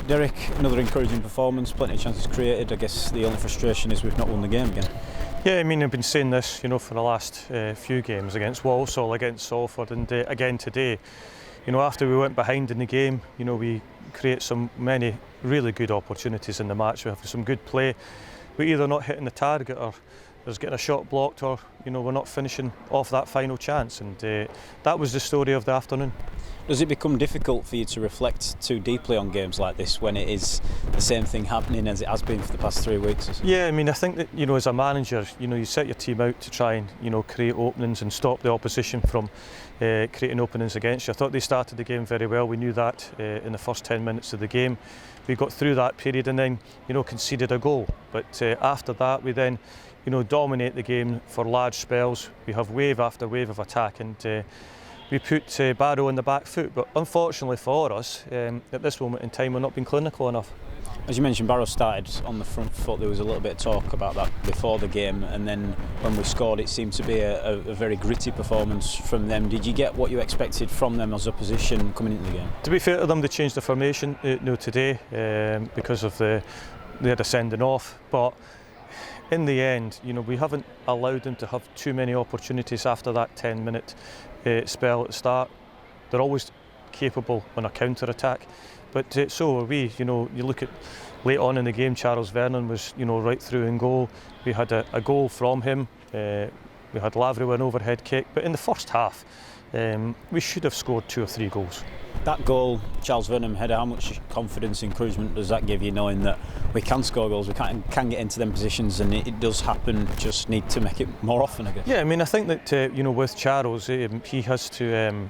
Derek, another encouraging performance, plenty of chances created. I guess the only frustration is we've not won the game again. Yeah, I mean, I've been saying this, for the last few games against Walsall, against Salford, and again today. After we went behind in the game, we create many really good opportunities in the match. We have some good play. We're either not hitting the target, or there's getting a shot blocked, or we're not finishing off that final chance. And that was the story of the afternoon. Does it become difficult for you to reflect too deeply on games like this when it is the same thing happening as it has been for the past 3 weeks? Yeah, I mean, I think that as a manager, you set your team out to try and create openings and stop the opposition from creating openings against you. I thought they started the game very well. We knew that in the first 10 minutes of the game. We got through that period and then conceded a goal. But after that, we then dominate the game for large spells. We have wave after wave of attack, and we put Barrow on the back foot, but unfortunately for us, at this moment in time, we're not being clinical enough. As you mentioned, Barrow started on the front foot. There was a little bit of talk about that before the game, and then when we scored, it seemed to be a very gritty performance from them. Did you get what you expected from them as opposition coming into the game? To be fair to them, they changed the formation today because of they had a sending off, but in the end, we haven't allowed them to have too many opportunities after that 10-minute spell at the start. They're always capable on a counter-attack, but so are we. You look at late on in the game, Charles Vernon was right through in goal. We had a goal from him. We had Lavery with an overhead kick, but in the first half, we should have scored 2 or 3 goals. That goal, Charles Vernon header, how much confidence, encouragement does that give you, knowing that we can score goals, we can get into them positions, and it does happen, just need to make it more often, I guess? Yeah, I mean, I think that, with Charles, he has to,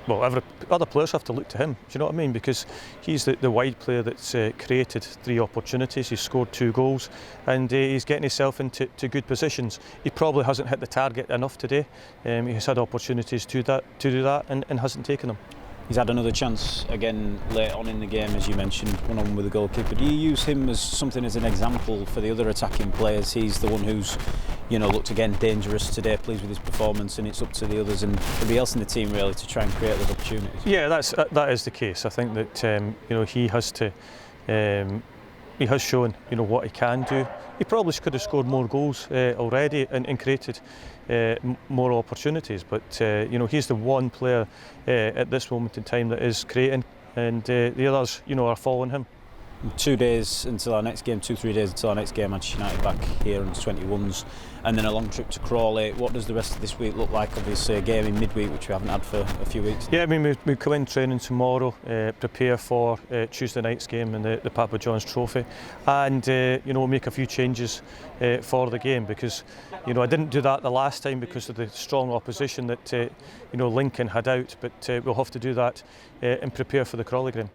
other players have to look to him, do you know what I mean? Because he's the wide player that's created 3 opportunities, he's scored 2 goals, and he's getting himself into good positions. He probably hasn't hit the target enough today. He's had opportunities to do that and hasn't taken them. He's had another chance again late on in the game, as you mentioned, one-on-one with the goalkeeper. Do you use him as something as an example for the other attacking players? He's the one who's, looked again dangerous today, pleased with his performance, and it's up to the others and everybody else in the team really to try and create those opportunities. Yeah, that is the case. I think that he has to. He has shown, what he can do. He probably could have scored more goals already and created more opportunities. But he's the one player at this moment in time that is creating, and the others, are following him. 2 days until our next game, 2-3 days until our next game, Manchester United back here on the 21s, and then a long trip to Crawley. What does the rest of this week look like? Obviously a game in midweek, which we haven't had for a few weeks. Yeah, I mean, we come in training tomorrow, prepare for Tuesday night's game in the Papa John's Trophy, and we'll make a few changes for the game, because I didn't do that the last time because of the strong opposition that Lincoln had out, but we'll have to do that and prepare for the Crawley game.